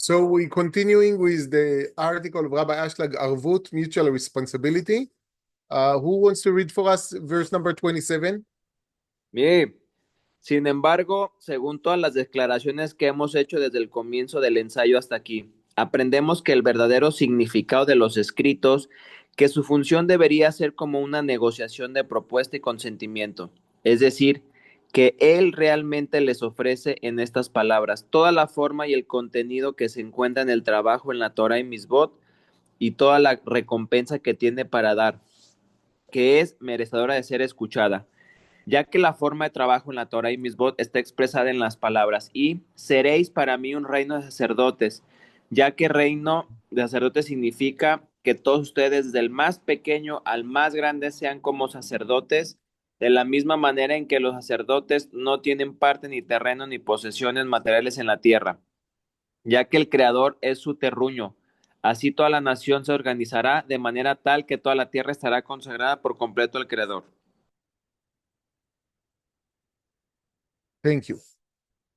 So we're continuing with the article of Rabbi Ashlag, Arvut, Mutual Responsibility. Who wants to read for us verse number 27? Bien. Sin embargo, según todas las declaraciones que hemos hecho desde el comienzo del ensayo hasta aquí, aprendemos que el verdadero significado de los escritos, que su función debería ser como una negociación de propuesta y consentimiento, es decir, que Él realmente les ofrece en estas palabras toda la forma y el contenido que se encuentra en el trabajo en la Torah y Misbot y toda la recompensa que tiene para dar, que es merecedora de ser escuchada, ya que la forma de trabajo en la Torah y Misbot está expresada en las palabras, y seréis para mí un reino de sacerdotes, ya que reino de sacerdotes significa que todos ustedes, desde el más pequeño al más grande, sean como sacerdotes, de la misma manera en que los sacerdotes no tienen parte ni terreno ni posesiones materiales en la tierra, ya que el Creador es su terruño. Así toda la nación se organizará de manera tal que toda la tierra estará consagrada por completo al Creador. Thank you.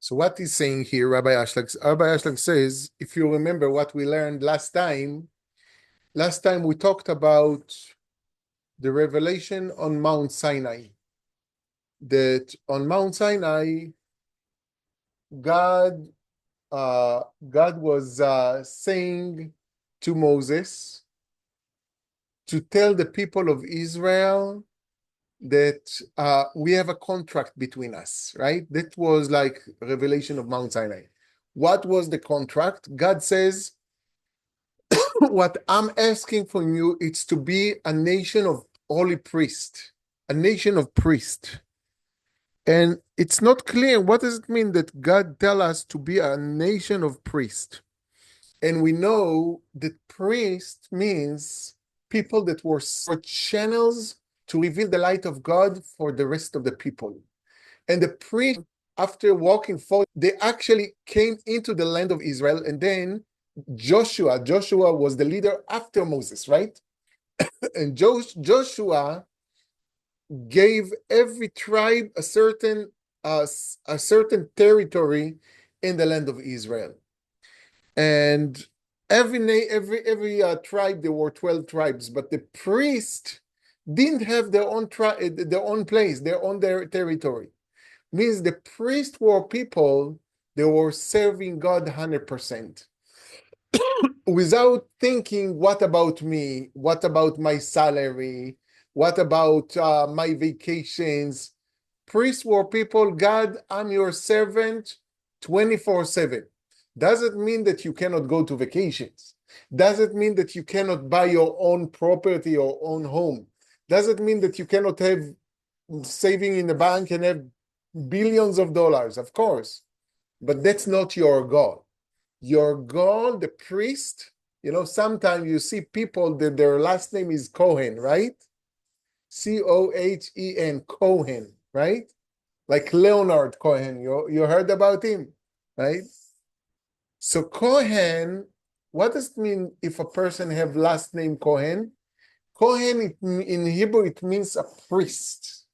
So what he's saying here, Rabbi Ashlag says, if you remember what we learned last time we talked about the revelation on Mount Sinai. That on Mount Sinai, God was saying to Moses to tell the people of Israel that we have a contract between us, right? That was like revelation of Mount Sinai. What was the contract? God says, what I'm asking from you is to be a nation of holy priests, a nation of priests. And it's not clear, what does it mean that God tell us to be a nation of priests? And we know that priest means people that were channels to reveal the light of God for the rest of the people. And the priest, after walking forward, they actually came into the land of Israel. And then Joshua was the leader after Moses, right? And Joshua gave every tribe a certain territory in the land of Israel. And every tribe, there were 12 tribes, but the priest didn't have their own place, their own territory. Means the priests were people that were serving God 100%. Without thinking, what about me? What about my salary? What about my vacations? Priests were people, God, I'm your servant 24/7. Does it mean that you cannot go to vacations? Does it mean that you cannot buy your own property or own home? Does it mean that you cannot have saving in the bank and have billions of dollars? Of course. But that's not your goal. Your goal, the priest, sometimes you see people that their last name is Cohen, right? Cohen, Cohen, right? Like Leonard Cohen, you heard about him, right? So Cohen, what does it mean if a person have last name Cohen? Cohen, in Hebrew, it means a priest.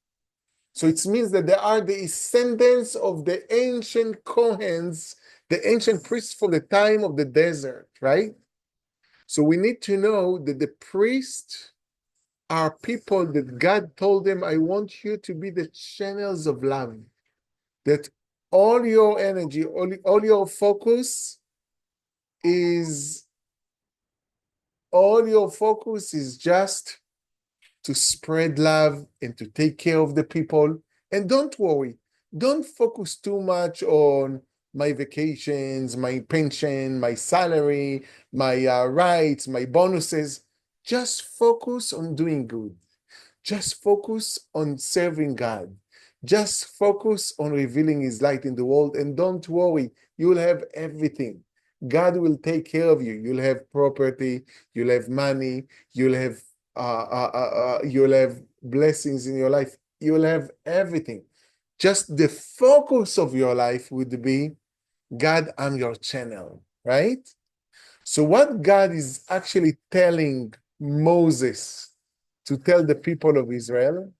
So it means that they are the descendants of the ancient Kohens, the ancient priests from the time of the desert, right? So we need to know that the priests are people that God told them, I want you to be the channels of love. That all your energy, all your focus is just to spread love and to take care of the people. And don't worry, don't focus too much on my vacations, my pension, my salary, my rights, my bonuses. Just focus on doing good. Just focus on serving God. Just focus on revealing his light in the world. And don't worry, you will have everything. God will take care of you. You'll have property, you'll have money, you'll have blessings in your life. You'll have everything. Just the focus of your life would be, God, I'm your channel, right? So what God is actually telling Moses to tell the people of Israel,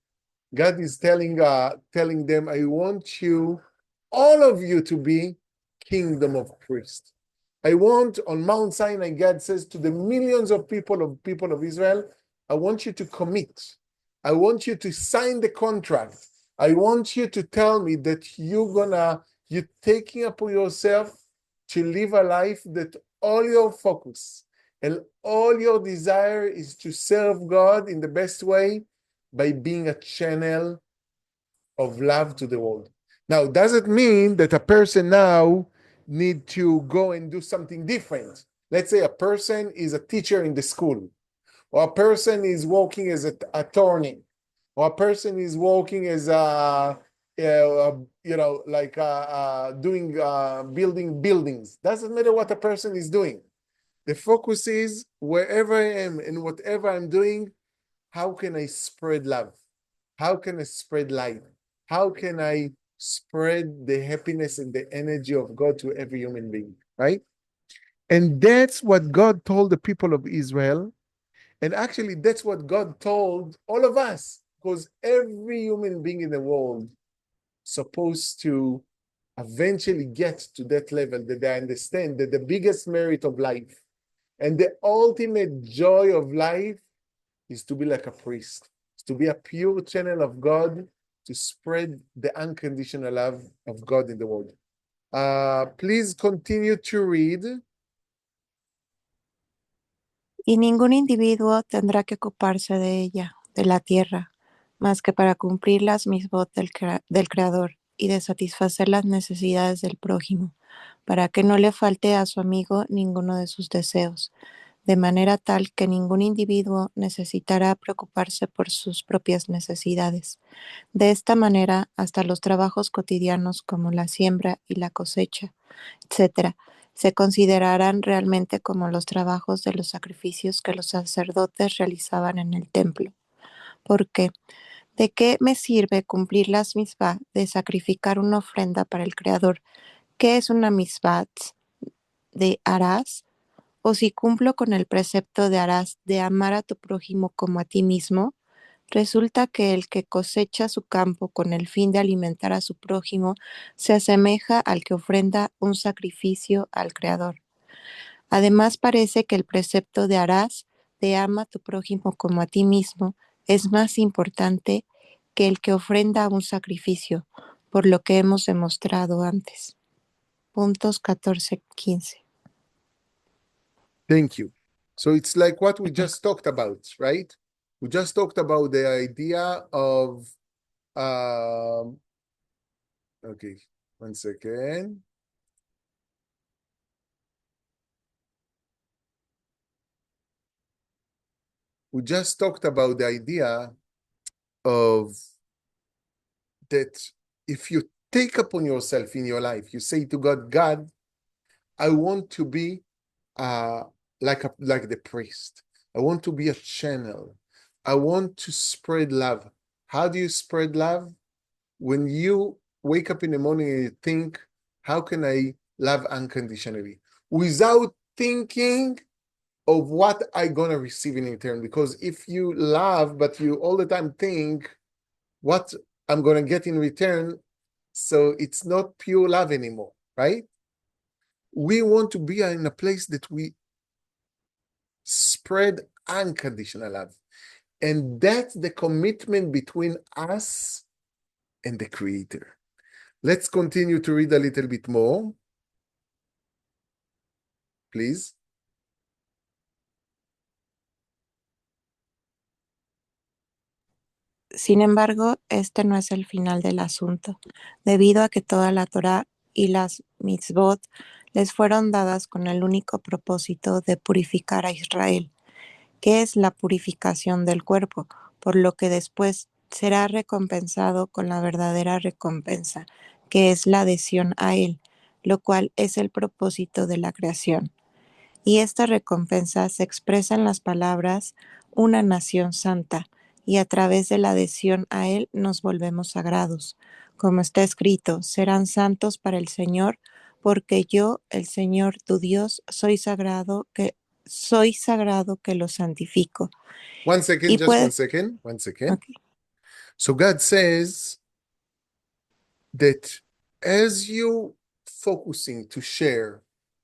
God is telling them, I want you, all of you, to be kingdom of priests. I want on Mount Sinai, God says to the millions of people of Israel, I want you to commit. I want you to sign the contract. I want you to tell me that you're taking upon yourself to live a life that all your focus and all your desire is to serve God in the best way by being a channel of love to the world. Now, does it mean that a person now need to go and do something different? Let's say a person is a teacher in the school, or a person is working as an attorney, or a person is working as doing building buildings. Doesn't matter what a person is doing. The focus is wherever I am and whatever I'm doing, how can I spread love? How can I spread light? How can I spread the happiness and the energy of God to every human being, right? And that's what God told the people of Israel. And actually, that's what God told all of us, because every human being in the world supposed to eventually get to that level that they understand that the biggest merit of life and the ultimate joy of life is to be like a priest, is to be a pure channel of God, to spread the unconditional love of God in the world. Please continue to read. Y ningún individuo tendrá que ocuparse de ella, de la tierra, más que para cumplir las misbot del Creador y de satisfacer las necesidades del prójimo, para que no le falte a su amigo ninguno de sus deseos, de manera tal que ningún individuo necesitará preocuparse por sus propias necesidades. De esta manera, hasta los trabajos cotidianos como la siembra y la cosecha, etcétera, se considerarán realmente como los trabajos de los sacrificios que los sacerdotes realizaban en el templo. Porque, ¿de qué me sirve cumplir las misbah de sacrificar una ofrenda para el Creador? ¿Qué es una misbah de harás? O si cumplo con el precepto de harás de amar a tu prójimo como a ti mismo, resulta que el que cosecha su campo con el fin de alimentar a su prójimo se asemeja al que ofrenda un sacrificio al Creador. Además parece que el precepto de harás de ama a tu prójimo como a ti mismo es más importante que el que ofrenda un sacrificio, por lo que hemos demostrado antes. Puntos 14-15. Thank you. So it's like what we just talked about, right? We just talked about the idea of, okay, 1 second. We just talked about the idea of that if you take upon yourself in your life, you say to God, God, I want to be like the priest. I want to be a channel. I want to spread love. How do you spread love? When you wake up in the morning and you think, how can I love unconditionally? Without thinking of what I'm gonna receive in return. Because if you love, but you all the time think what I'm gonna get in return, so it's not pure love anymore, right? We want to be in a place that we spread unconditional love. And that's the commitment between us and the Creator. Let's continue to read a little bit more, please. Sin embargo, este no es el final del asunto, debido a que toda la Torá y las mitzvot les fueron dadas con el único propósito de purificar a Israel, que es la purificación del cuerpo, por lo que después será recompensado con la verdadera recompensa, que es la adhesión a Él, lo cual es el propósito de la creación. Y esta recompensa se expresa en las palabras una nación santa, y a través de la adhesión a Él nos volvemos sagrados. Como está escrito, serán santos para el Señor, porque yo, el Señor tu Dios, soy sagrado que los santifico. 1 second, Y just 1 puedes, second, 1 second. okay. So God says that as you focusing to share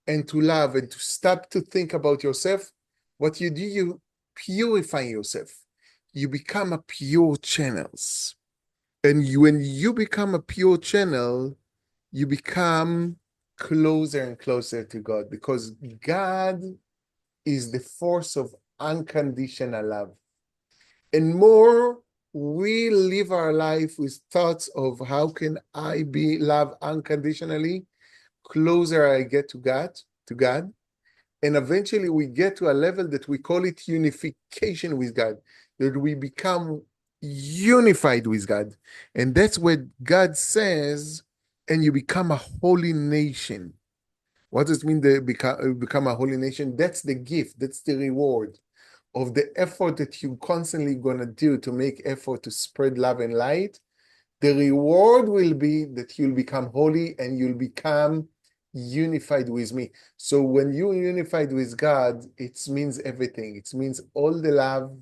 and to love and to stop to think about yourself, what you do, you purify yourself. You become a pure channels. And when you become a pure channel, you become closer and closer to God, because God is the force of unconditional love. And more we live our life with thoughts of how can I be loved unconditionally, closer I get to God, and eventually we get to a level that we call it unification with God, that we become unified with God. And that's what God says, and you become a holy nation. What does it mean to become a holy nation? That's the gift, that's the reward of the effort that you constantly gonna do to make effort to spread love and light. The reward will be that you'll become holy and you'll become unified with me. So when you're unified with God, it means everything. It means all the love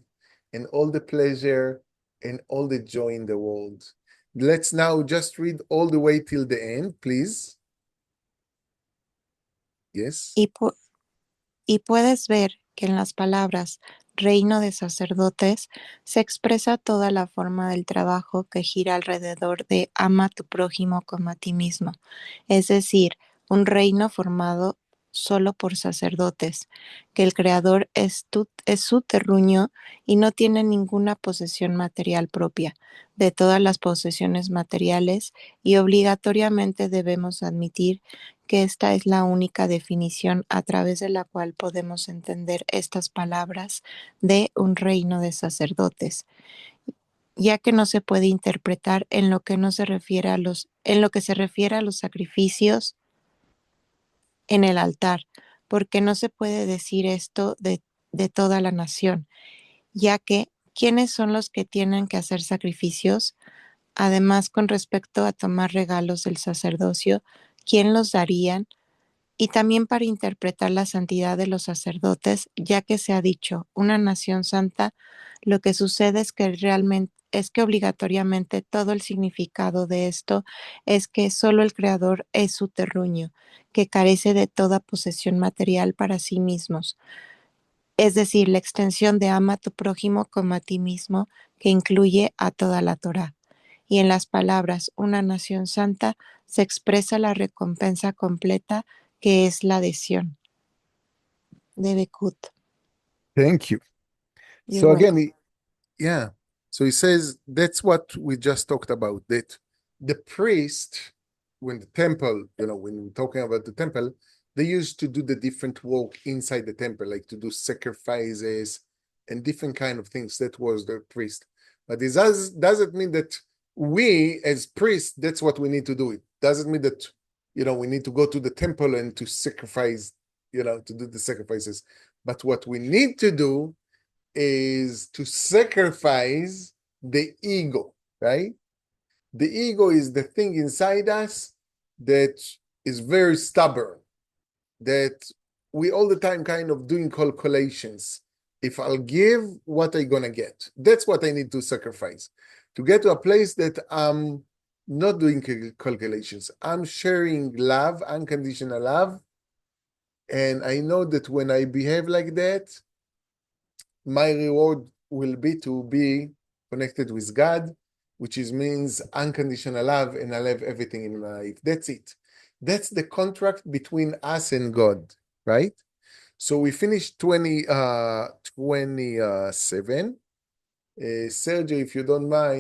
and all the pleasure and all the joy in the world. Let's now just read all the way till the end, please. Yes. Y puedes ver que en las palabras reino de sacerdotes se expresa toda la forma del trabajo que gira alrededor de ama a tu prójimo como a ti mismo, es decir, un reino formado solo por sacerdotes, que el creador es su terruño y no tiene ninguna posesión material propia de todas las posesiones materiales, y obligatoriamente debemos admitir que esta es la única definición a través de la cual podemos entender estas palabras de un reino de sacerdotes, ya que no se puede interpretar en lo que no se refiere en lo que se refiere a los sacrificios en el altar, porque no se puede decir esto de toda la nación, ya que ¿quiénes son los que tienen que hacer sacrificios? Además, con respecto a tomar regalos del sacerdocio, ¿quién los darían? Y también para interpretar la santidad de los sacerdotes, ya que se ha dicho, una nación santa, lo que sucede es que obligatoriamente todo el significado de esto es que solo el Creador es su terruño, que carece de toda posesión material para sí mismos. Es decir, la extensión de ama a tu prójimo como a ti mismo, que incluye a toda la Torá. Y en las palabras una nación santa se expresa la recompensa completa, que es la adhesión de Bekut. Thank you. You're So welcome. again, yeah. So he says that's what we just talked about. That the priest, when the temple, when we're talking about the temple, they used to do the different work inside the temple, like to do sacrifices and different kind of things. That was the priest. But it doesn't mean that we as priests, that's what we need to do. It doesn't mean that, we need to go to the temple and to sacrifice, to do the sacrifices. But what we need to do is to sacrifice the ego, right? The ego is the thing inside us that is very stubborn, that we all the time kind of doing calculations. If I'll give, what I gonna get? That's what I need to sacrifice. To get to a place that I'm not doing calculations. I'm sharing love, unconditional love. And I know that when I behave like that, my reward will be to be connected with God, which means unconditional love, and I love everything in my life. That's it. That's the contract between us and God, right? So we finished 27. Sergio, if you don't mind.